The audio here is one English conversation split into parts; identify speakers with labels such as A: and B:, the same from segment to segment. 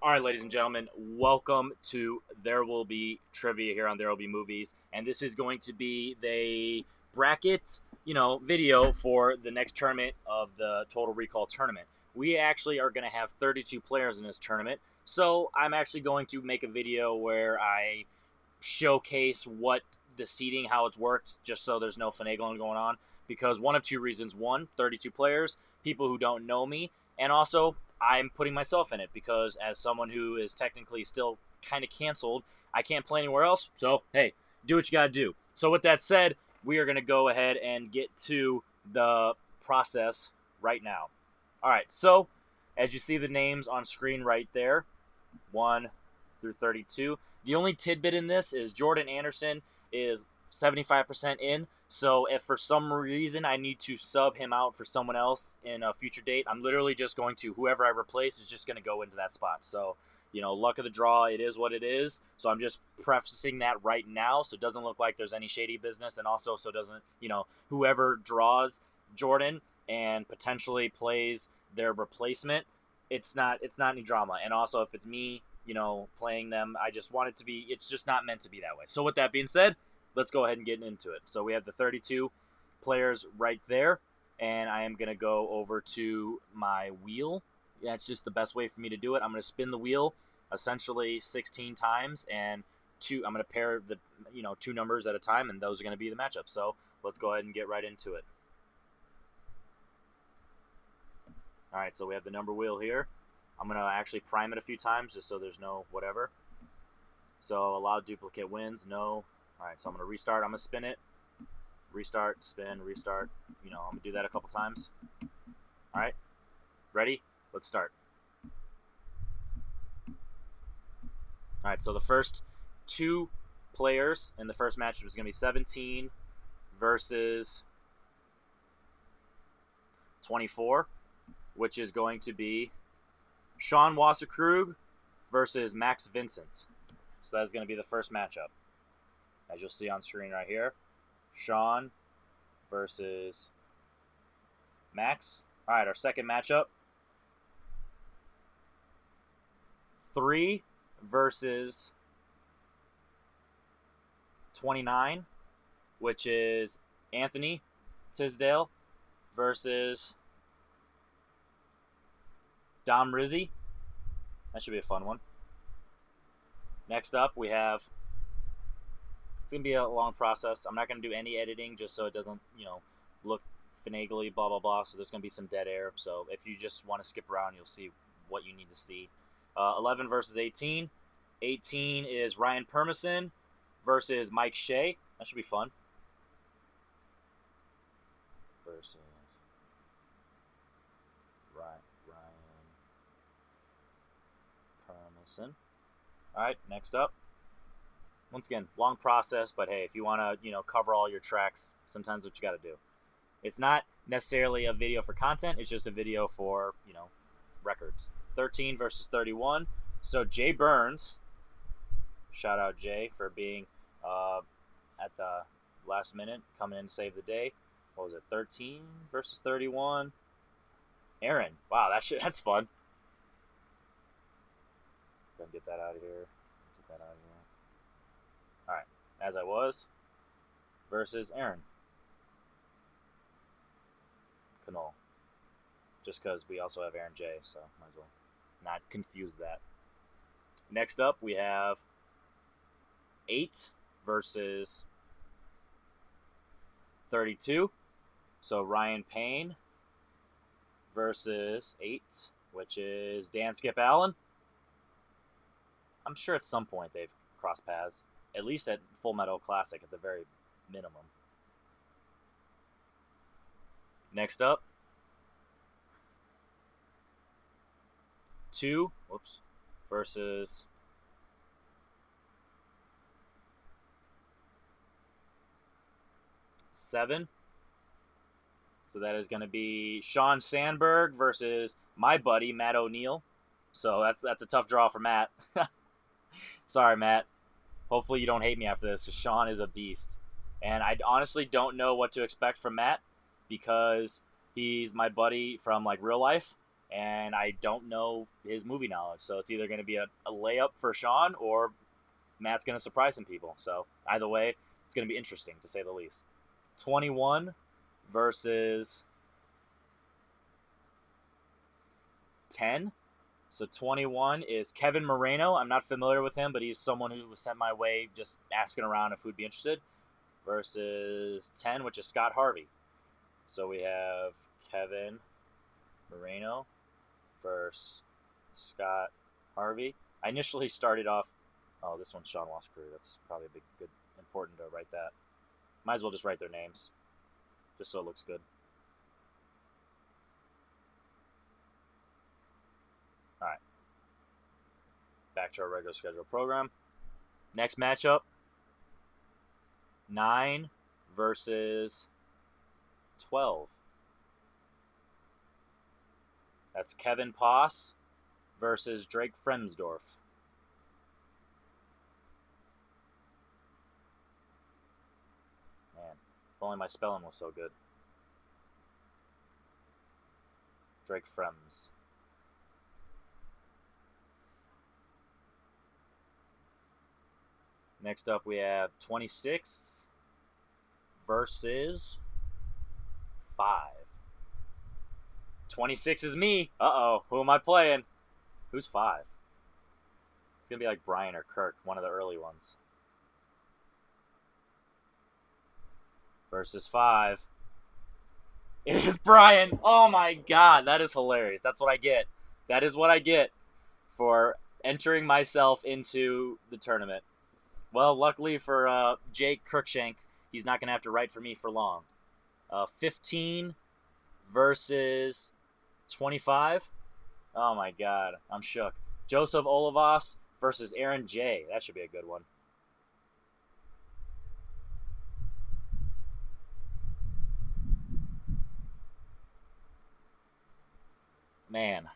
A: All right, ladies and gentlemen, welcome to There Will Be Trivia here on There Will Be Movies, and this is going to be the bracket, video for the next tournament of the Total Recall tournament. We actually are going to have 32 players in this tournament, so I'm actually going to make a video where I showcase what the seating, how it works, just so there's no finagling going on. Because one of two reasons: one, 32 players, people who don't know me, and also I'm putting myself in it because as someone who is technically still kind of canceled, I can't play anywhere else. So, hey, do what you got to do. So with that said, we are going to go ahead and get to the process right now. All right, so as you see the names on screen right there, 1 through 32. The only tidbit in this is Jordan Anderson is 75% in. So if for some reason I need to sub him out for someone else in a future date, I'm literally just going to, whoever I replace is just going to go into that spot. So, luck of the draw, it is what it is. So I'm just prefacing that right now so it doesn't look like there's any shady business. And also so it doesn't, whoever draws Jordan and potentially plays their replacement, it's not any drama. And also if it's me, playing them, I just want it to be, it's just not meant to be that way. So with that being said, let's go ahead and get into it. So we have the 32 players right there, and I am going to go over to my wheel. That's just the best way for me to do it. I'm going to spin the wheel essentially 16 times, and I'm going to pair the two numbers at a time, and those are going to be the matchup. So let's go ahead and get right into it. All right, so we have the number wheel here. I'm going to actually prime it a few times just so there's no whatever. So allow duplicate wins, no. All right, so I'm going to restart. I'm going to spin it. Restart, spin, restart. I'm going to do that a couple times. All right, ready? Let's start. All right, so the first two players in the first match was going to be 17 versus 24, which is going to be Sean Wasserkrug versus Max Vincent. So that's going to be the first matchup. As you'll see on screen right here, Sean versus Max. All right, our second matchup. 3 versus 29, which is Anthony Tisdale versus Dom Rizzi. That should be a fun one. Next up, we have, it's going to be a long process. I'm not going to do any editing just so it doesn't, look finagly, blah, blah, blah. So there's going to be some dead air. So if you just want to skip around, you'll see what you need to see. 11 versus 18. 18 is Ryan Permison versus Mike Shea. That should be fun. Versus Ryan Permison. All right, next up. Once again, long process, but hey, if you want to, cover all your tracks, sometimes what you got to do. It's not necessarily a video for content. It's just a video for, records. 13 versus 31. So Jay Burns, shout out Jay for being at the last minute, coming in to save the day. What was it, 13 versus 31? Aaron, wow, that's fun. Gonna get that out of here. Get that out of here. All right, as I was versus Aaron Canole. Just because we also have Aaron J, so might as well not confuse that. Next up, we have 8 versus 32. So Ryan Payne versus 8, which is Dan Skip Allen. I'm sure at some point they've crossed paths, at least at Full Metal Classic at the very minimum. Next up, 2 versus 7. So that is going to be Sean Sandberg versus my buddy Matt O'Neill. So that's a tough draw for Matt. Sorry, Matt. Hopefully you don't hate me after this because Sean is a beast. And I honestly don't know what to expect from Matt because he's my buddy from real life. and I don't know his movie knowledge. So it's either going to be a layup for Sean, or Matt's going to surprise some people. So either way, it's going to be interesting, to say the least. 21 versus 10. So 21 is Kevin Moreno. I'm not familiar with him, but he's someone who was sent my way just asking around if we'd be interested. Versus 10, which is Scott Harvey. So we have Kevin Moreno versus Scott Harvey. I initially started off. Oh, this one's Sean Wasserkrug. That's probably important to write that. Might as well just write their names, just so it looks good. All right. Back to our regular schedule program. Next matchup. 9 versus 12. That's Kevin Poss versus Drake Fremsdorf. Man, if only my spelling was so good. Drake Frems. Next up, we have 26 versus 5. 26 is me. Uh-oh. Who am I playing? Who's 5? It's going to be like Brian or Kirk, one of the early ones. Versus 5. It is Brian. Oh, my God. That is hilarious. That's what I get. That is what I get for entering myself into the tournament. Well, luckily for Jake Kirkshank, he's not going to have to write for me for long. 15 versus 25. Oh, my God. I'm shook. Joseph Olivas versus Aaron J. That should be a good one. Man.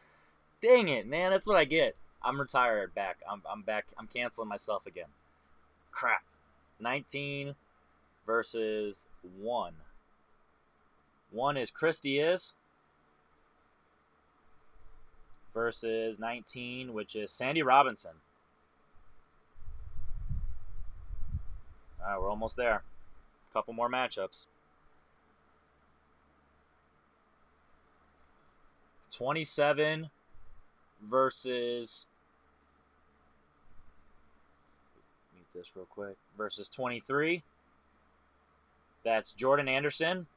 A: Dang it, man. That's what I get. I'm retired back. I'm back. I'm canceling myself again. Crap. 19 versus 1. 1 is Chris Diaz versus 19, which is Sandy Robinson. All right, we're almost there. A couple more matchups. 27 versus... this real quick. Versus 23. That's Jordan Anderson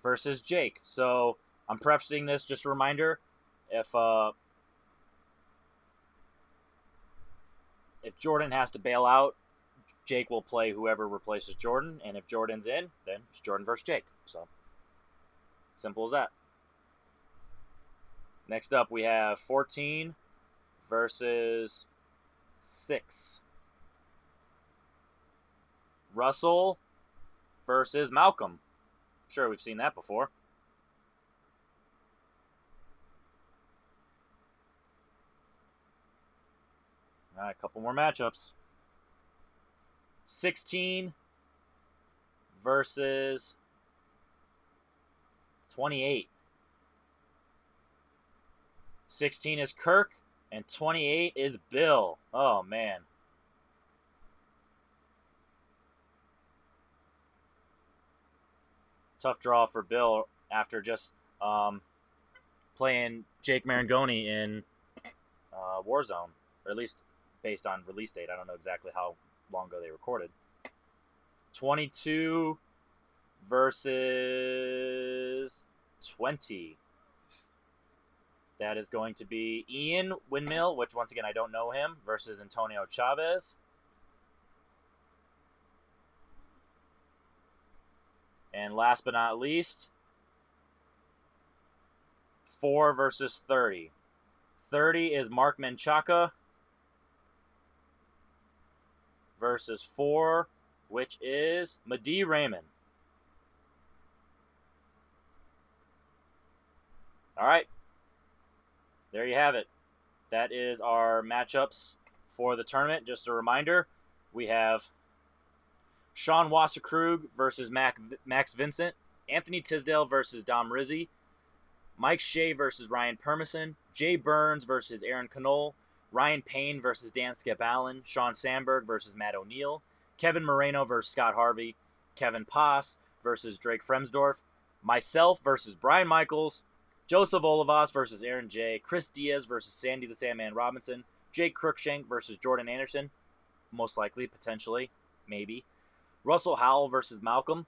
A: versus Jake. So I'm prefacing this, just a reminder, if Jordan has to bail out, Jake will play whoever replaces Jordan, and if Jordan's in, then it's Jordan versus Jake. So simple as that. Next up, we have 14 versus 6. Russell versus Malcolm. Sure, we've seen that before. All right, a couple more matchups. 16 versus 28. 16 is Kirk, and 28 is Bill. Oh, man. Tough draw for Bill after just playing Jake Marangoni in Warzone, or at least based on release date. I don't know exactly how long ago they recorded. 22 versus 20. That is going to be Ian Windmill, which once again I don't know him, versus Antonio Chavez. And last but not least, 4 versus 30. 30 is Mark Menchaca versus 4, which is Madi Raymond. All right. There you have it. That is our matchups for the tournament. Just a reminder, we have Sean Wasserkrug versus Max Vincent, Anthony Tisdale versus Dom Rizzi, Mike Shea versus Ryan Permison, Jay Burns versus Aaron Knoll, Ryan Payne versus Dan Skip Allen, Sean Sandberg versus Matt O'Neill, Kevin Moreno versus Scott Harvey, Kevin Paas versus Drake Fremsdorf, myself versus Brian Michaels, Joseph Olivas versus Aaron J., Chris Diaz versus Sandy the Sandman Robinson, Jake Cruikshank versus Jordan Anderson, most likely, potentially, maybe, Russell Howell versus Malcolm,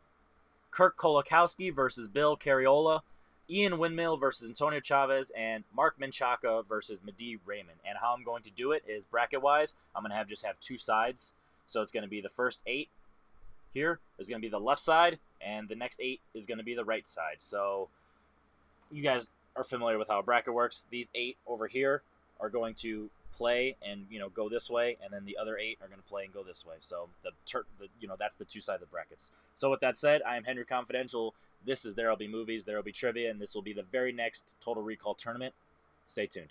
A: Kirk Kolakowski versus Bill Carriola, Ian Windmill versus Antonio Chavez, and Mark Menchaca versus Mehdi Raymond. And how I'm going to do it is bracket-wise. I'm going to just have two sides. So it's going to be the first 8 here is going to be the left side, and the next 8 is going to be the right side. So you guys are familiar with how a bracket works. These 8 over here are going to play and go this way, and then the other 8 are going to play and go this way. So that's the two-sided brackets. So with that said, I am Henry Confidential. This is There'll Be Movies, There'll Be Trivia, and this will be the very next Total Recall tournament. Stay tuned.